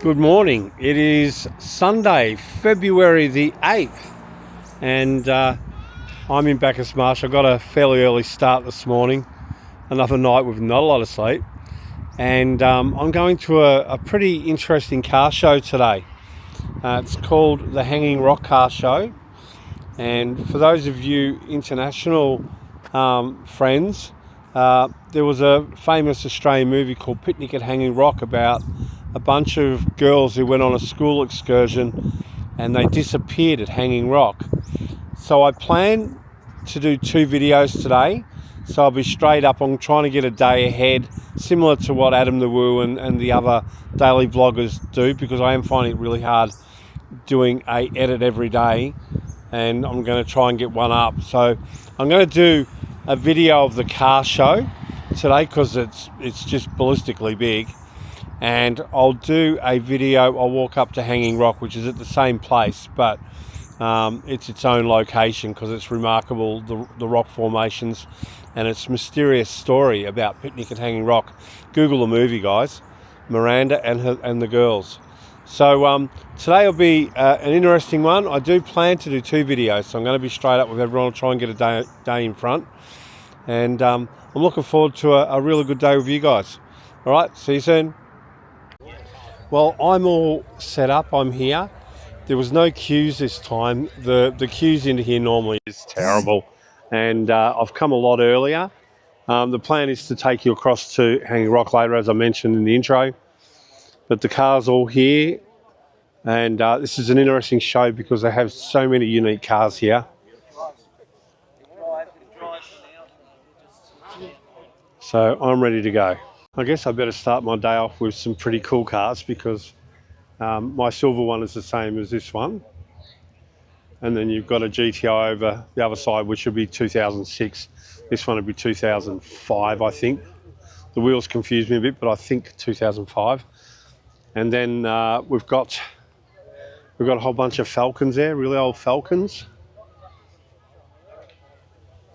Good morning. It is Sunday, February the 8th, and I'm in Bacchus Marsh. I got a fairly early start this morning, another night with not a lot of sleep, and I'm going to a pretty interesting car show today. It's called the Hanging Rock Car Show, and for those of you international friends, there was a famous Australian movie called Picnic at Hanging Rock about a bunch of girls who went on a school excursion and they disappeared at Hanging Rock. So I plan to do 2 videos today. So I'll be straight up. I'm trying to get a day ahead, similar to what Adam the Woo and the other daily vloggers do, because I am finding it really hard doing a edit every day, and I'm going to try and get one up. So I'm going to do a video of the car show today because it's just ballistically big. And I'll do a video. I'll walk up to Hanging Rock, which is at the same place, but it's its own location because it's remarkable, the rock formations and its mysterious story about Picnic at Hanging Rock. Google the movie, guys. Miranda and the girls. So today will be an interesting one. I do plan to do 2 videos, so I'm going to be straight up with everyone. I'll try and get a day in front, and I'm looking forward to a really good day with you guys. All right, see you soon. Well, I'm all set up. I'm here. There was no queues this time. The queues into here normally is terrible, and I've come a lot earlier. The plan is to take you across to Hanging Rock later, as I mentioned in the intro. But the car's all here, and this is an interesting show because they have so many unique cars here. So I'm ready to go. I guess I better start my day off with some pretty cool cars because my silver one is the same as this one. And then you've got a GTI over the other side, which will be 2006. This one will be 2005, I think. The wheels confuse me a bit, but I think 2005. And then we've got a whole bunch of Falcons there, really old Falcons.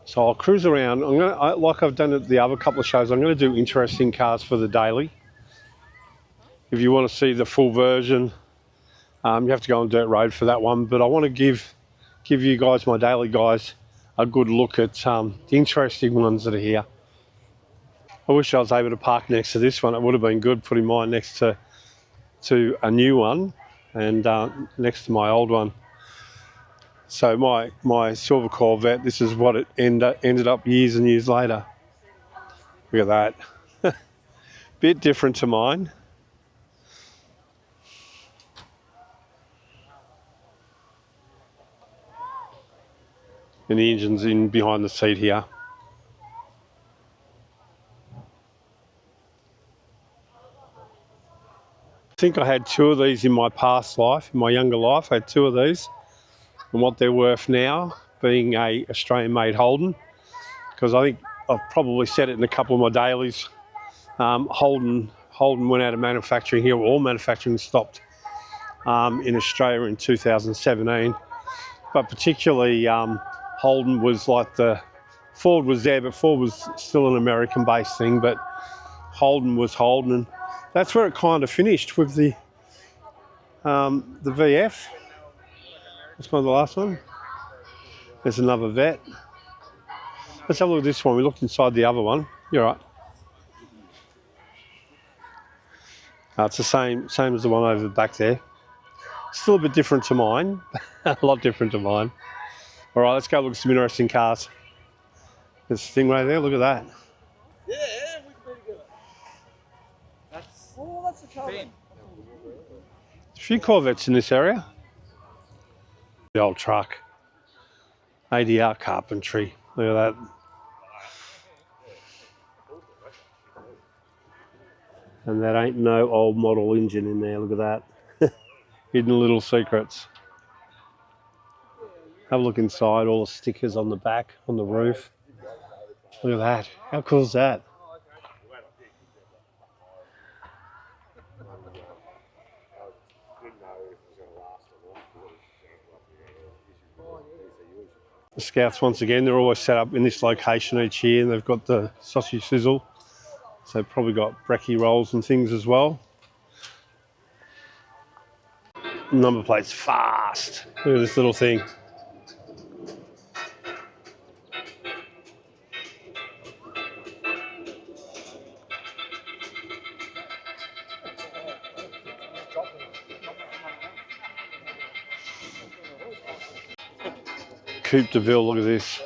So I'll cruise around. Like I've done at the other couple of shows, I'm going to do interesting cars for the daily. If you want to see the full version, you have to go on dirt road for that one. But I want to give you guys, my daily guys, a good look at the interesting ones that are here. I wish I was able to park next to this one. It would have been good putting mine next to a new one and next to my old one. So my silver Corvette, this is what it ended up years and years later. Look at that. Bit different to mine. And the engine's in behind the seat here. I think I had 2 of these in my past life, in my younger life. I had 2 of these, and what they're worth now, being a Australian-made Holden, because I think I've probably said it in a couple of my dailies. Holden went out of manufacturing here. All manufacturing stopped in Australia in 2017, but particularly Holden was like Ford was there, but Ford was still an American-based thing, but Holden was Holden, and that's where it kind of finished with the VF. That's one of the last one. There's another vet. Let's have a look at this one. We looked inside the other one. You're right. It's the same as the one over back there. Still a bit different to mine. A lot different to mine. All right, let's go look at some interesting cars. There's a Stingray there. Look at that. Yeah, we can pretty good. That's the colour. A few Corvettes in this area. The old truck. ADR carpentry. Look at that. And that ain't no old model engine in there. Look at that. Hidden little secrets. Have a look inside. All the stickers on the back, on the roof. Look at that. How cool is that? The Scouts, once again, they're always set up in this location each year, and they've got the sausage sizzle. So they've probably got brekkie rolls and things as well. Number plate's fast. Look at this little thing. Coupe de Ville, look at this.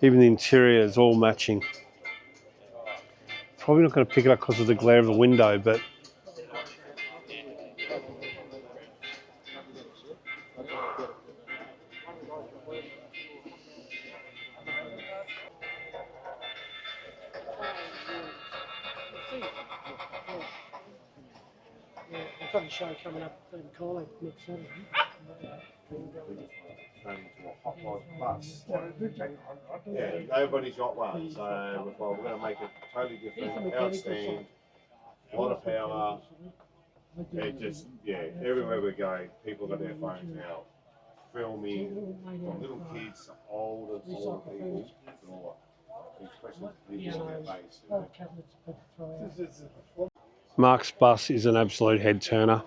Even the interior is all matching. Probably not going to pick it up because of the glare of the window, but I've got a show coming up in Colac next Saturday. Yeah, nobody's got one, so we're going to make it totally different, outstanding, a lot of power. It just, yeah, everywhere we go, people got their phones out, filming, from little kids to older people, expressing videos on their face. Mark's bus is an absolute head turner.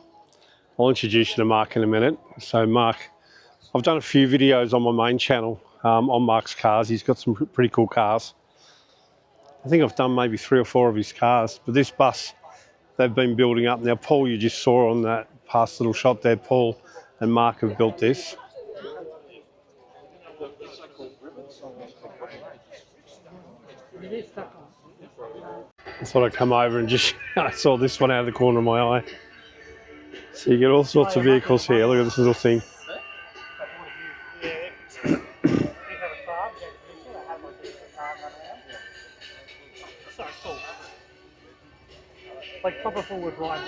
I'll introduce you to Mark in a minute. So Mark, I've done a few videos on my main channel on Mark's cars. He's got some pretty cool cars. I think I've done maybe 3 or 4 of his cars, but this bus they've been building up. Now Paul, you just saw on that past little shot there, Paul and Mark have built this. I thought I'd come over and just, I saw this one out of the corner of my eye. So you get all sorts of vehicles here. Look at this little thing. So cool. Like proper forward ride.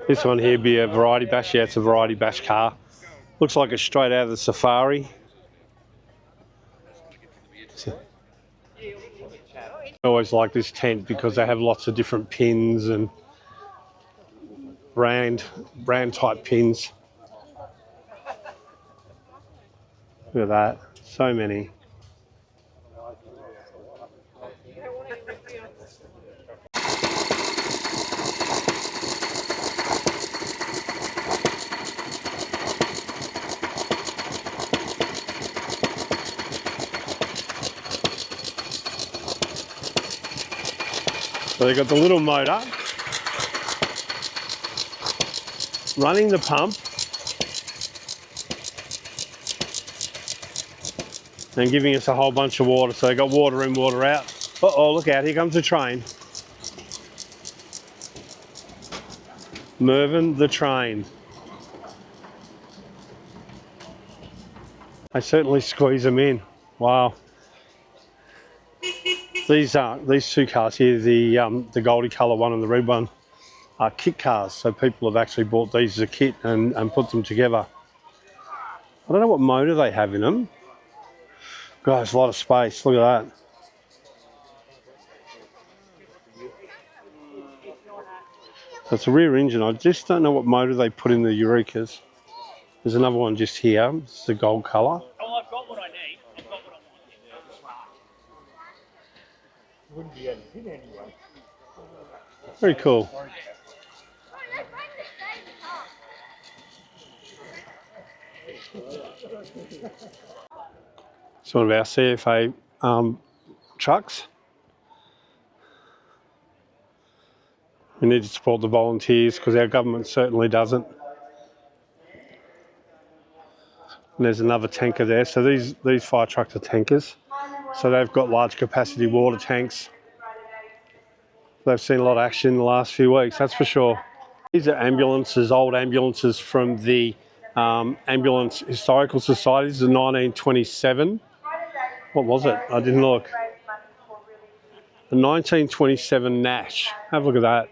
This one here be a Variety Bash. Yeah, it's a Variety Bash car. Looks like it's straight out of the Safari. I always like this tent because they have lots of different pins and brand type pins. Look at that, so many. So they've got the little motor running the pump and giving us a whole bunch of water. So they've got water in, water out. Uh-oh, look out, here comes the train. Mervyn the train. They certainly squeeze them in. Wow. These 2 cars here, the Goldie colour one and the red one, are kit cars. So people have actually bought these as a kit and put them together. I don't know what motor they have in them. Guys, a lot of space. Look at that. So it's a rear engine. I just don't know what motor they put in the Eurekas. There's another one just here. It's the gold colour. Oh, I've got what I need. I've got what I want. Wouldn't be able to hit anyway. Very cool. It's one of our CFA trucks. We need to support the volunteers because our government certainly doesn't. And there's another tanker there. So these fire trucks are tankers. So they've got large capacity water tanks. They've seen a lot of action in the last few weeks, that's for sure. These are ambulances, old ambulances from the Ambulance Historical Society. This is 1927. What was it? I didn't look. The 1927 Nash. Have a look at that.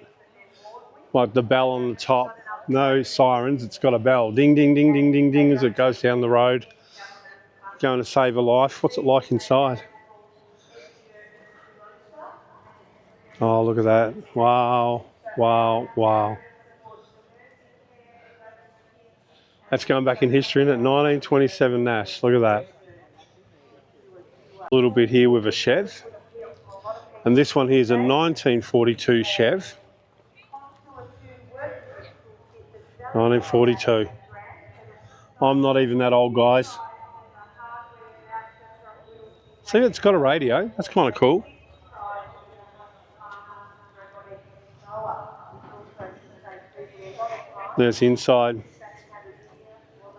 Like the bell on the top. No sirens, it's got a bell. Ding, ding, ding, ding, ding, ding as it goes down the road. Going to save a life. What's it like inside? Oh, look at that. Wow, wow, wow. That's going back in history, isn't it? 1927 Nash. Look at that. A little bit here with a Chev. And this one here is a 1942 Chev. 1942. I'm not even that old, guys. See, it's got a radio. That's kind of cool. There's the inside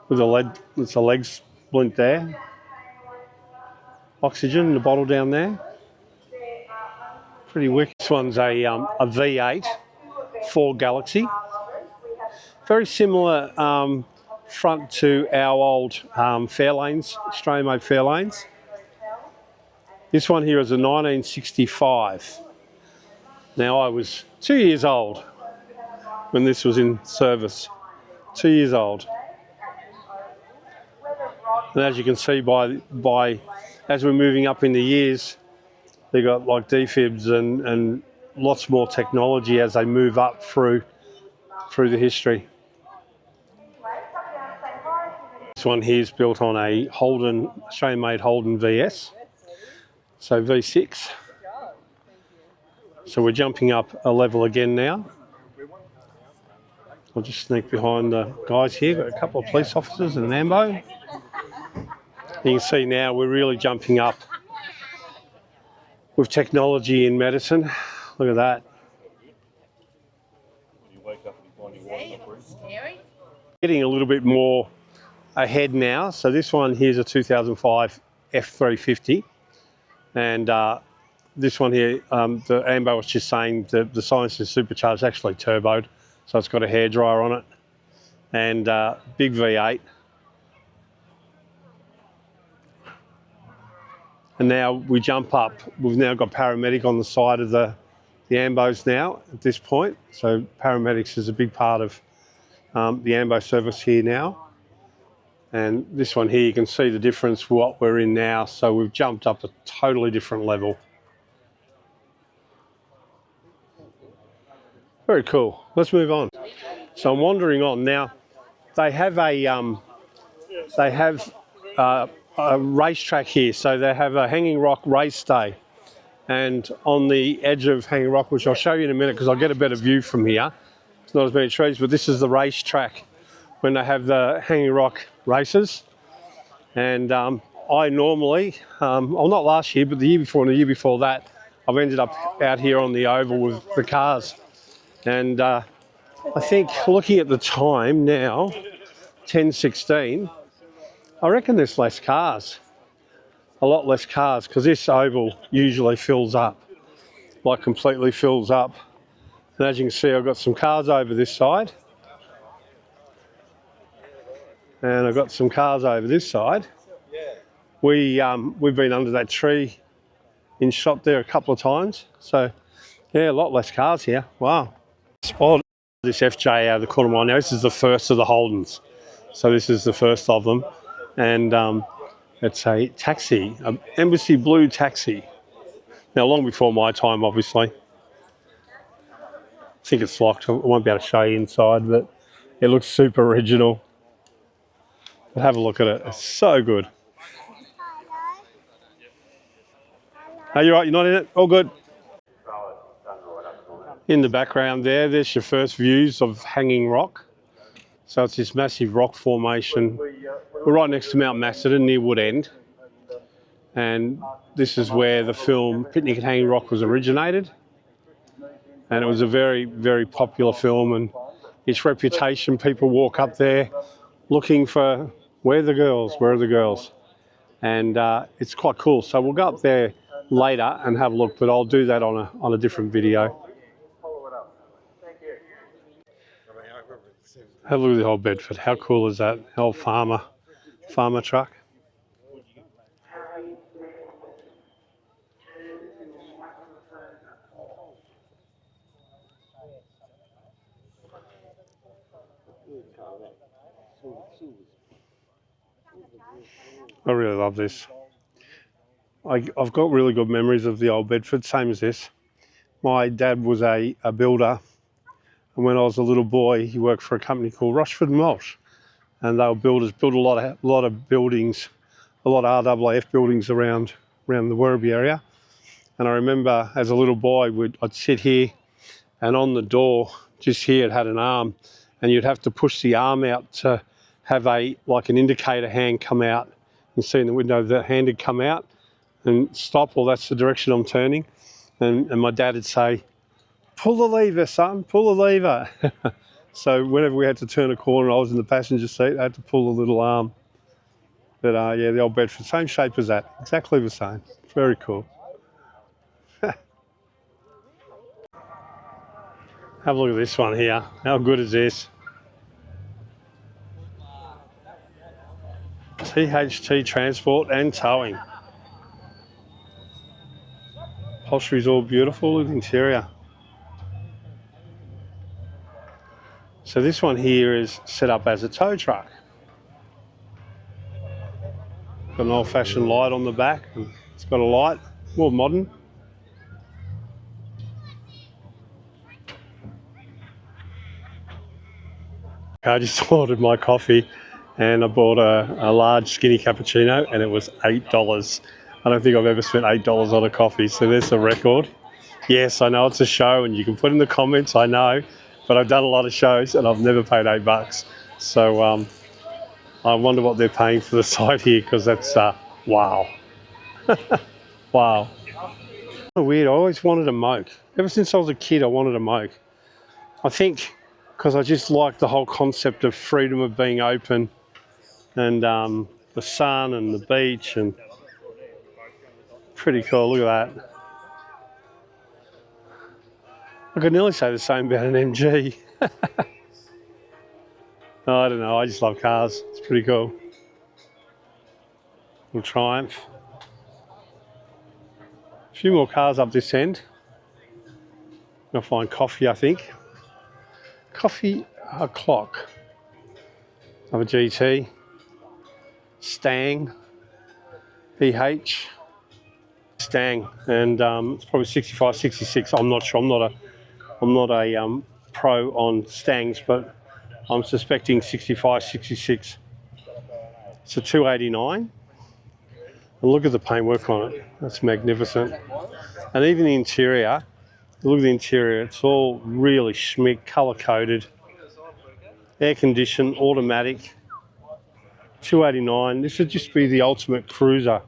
with a lead. It's a leg splint there. Oxygen in the bottle down there. Pretty wicked. This one's a V8 Ford Galaxy. Very similar front to our old Fairlanes, Australian-made Fairlanes. This one here is a 1965. Now I was 2 years old when this was in service. 2 years old. And as you can see by as we're moving up in the years, they got like defibs and lots more technology as they move up through the history. This one here is built on a Holden, Australian-made Holden VS, so V6. So we're jumping up a level again now. I'll just sneak behind the guys here. Got a couple of police officers and an ambo. You can see now we're really jumping up with technology in medicine. Look at that. Getting a little bit more ahead now. So this one here's a 2005 F350, and this one here, the ambo was just saying the Science is supercharged, actually turboed, so it's got a hairdryer on it, and big V8. And now we jump up. We've now got paramedic on the side of the ambos now at this point. So paramedics is a big part of the ambo service here now. And this one here, you can see the difference what we're in now. So we've jumped up a totally different level. Very cool. Let's move on. So I'm wandering on now. They have a racetrack here. So they have a Hanging Rock race day, and on the edge of Hanging Rock, which I'll show you in a minute because I'll get a better view from here. It's not as many trees, but this is the racetrack when they have the Hanging Rock races. And I normally, well, not last year, but the year before and the year before that, I've ended up out here on the oval with the cars. And I think looking at the time now, 10:16, I reckon there's less cars, a lot less cars, because this oval usually fills up, like completely fills up. And as you can see, I've got some cars over this side. And I've got some cars over this side. We've been under that tree in shot there a couple of times. So yeah, a lot less cars here. Wow. Spotted this FJ out of the corner of my eye. Now this is the first of the Holdens. So this is the first of them. And it's a taxi, an Embassy Blue taxi. Now long before my time, obviously. I think it's locked. I won't be able to show you inside, but it looks super original. But have a look at it. It's so good. Are you right? You're not in it? All good. In the background there's your first views of Hanging Rock. So it's this massive rock formation. We're right next to Mount Macedon near Wood End. And this is where the film Picnic at Hanging Rock was originated. And it was a very, very popular film, and its reputation, people walk up there looking for where are the girls? And it's quite cool. So we'll go up there later and have a look, but I'll do that on a different video. Have a look at the old Bedford. How cool is that? Old farmer truck. I really love this. I've got really good memories of the old Bedford, same as this. My dad was a builder, and when I was a little boy, he worked for a company called Rochford and Walsh, and they were builders, built a lot of buildings, a lot of RAAF buildings around the Werribee area. And I remember as a little boy, I'd sit here, and on the door just here it had an arm, and you'd have to push the arm out to have like an indicator hand come out. You can see in the window the hand had come out and stop. Well, that's the direction I'm turning. And my dad would say, "Pull the lever, son, pull the lever." So whenever we had to turn a corner, I was in the passenger seat, I had to pull the little arm. But yeah, the old Bedford, same shape as that, exactly the same. Very cool. Have a look at this one here. How good is this? THT Transport and Towing. Upholstery's all beautiful with interior. So this one here is set up as a tow truck. Got an old-fashioned light on the back, and it's got a light, more modern. I just ordered my coffee and I bought a large skinny cappuccino, and it was $8. I don't think I've ever spent $8 on a coffee, so there's a record. Yes, I know it's a show, and you can put in the comments, I know, but I've done a lot of shows and I've never paid $8. So I wonder what they're paying for the site here, because that's, wow. Wow. Weird, I always wanted a moke. Ever since I was a kid, I wanted a moke. I think because I just like the whole concept of freedom of being open, and the sun and the beach, and pretty cool. Look at that. I could nearly say the same about an MG. Oh, I don't know, I just love cars. It's pretty cool. Little Triumph. A few more cars up this end. I'll find coffee, I think. Coffee o'clock. Of a GT. Stang. PH. Stang, and it's probably 65, 66. I'm not sure. I'm not a pro on Stangs, but I'm suspecting 65, 66. It's a 289. And look at the paintwork on it. That's magnificent. And even the interior, look at the interior. It's all really schmick, colour-coded. Air-conditioned, automatic. 289. This would just be the ultimate cruiser.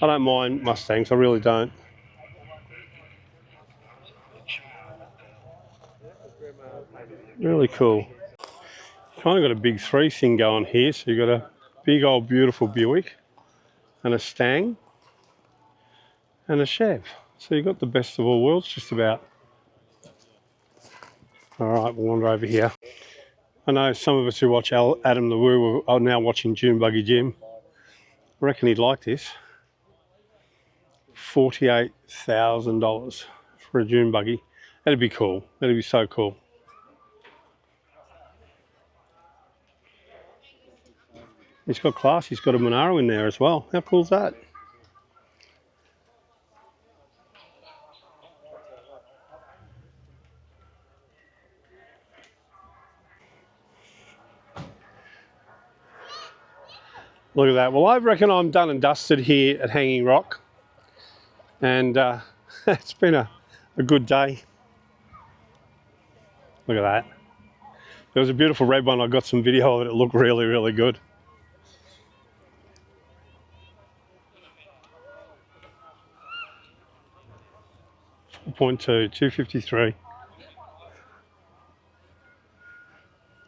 I don't mind Mustangs, I really don't. Really cool. Kind of got a big three thing going here. So you've got a big old beautiful Buick, and a Stang, and a Chev. So you've got the best of all worlds just about. All right, we'll wander over here. I know some of us who watch Adam the Woo are now watching Dune Buggy Jim. I reckon he'd like this. $48,000 for a dune buggy. That'd be cool. That'd be so cool. He's got class. He's got a Monaro in there as well. How cool is that? Look at that. Well, I reckon I'm done and dusted here at Hanging Rock. And it's been a good day. Look at that. There was a beautiful red one. I got some video of it. It looked really, really good. .2, 253.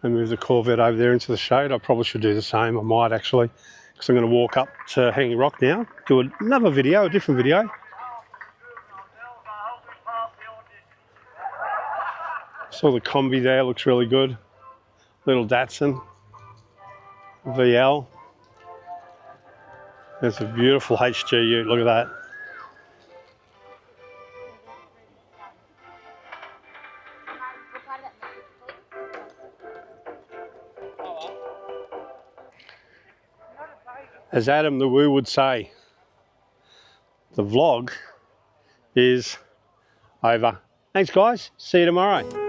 And move the Corvette over there into the shade. I probably should do the same. I might actually, because I'm going to walk up to Hanging Rock now. Do another video, a different video. Saw the Combi there, looks really good. Little Datsun VL. There's a beautiful HG ute, look at that. As Adam the Woo would say, the vlog is over. Thanks guys, see you tomorrow.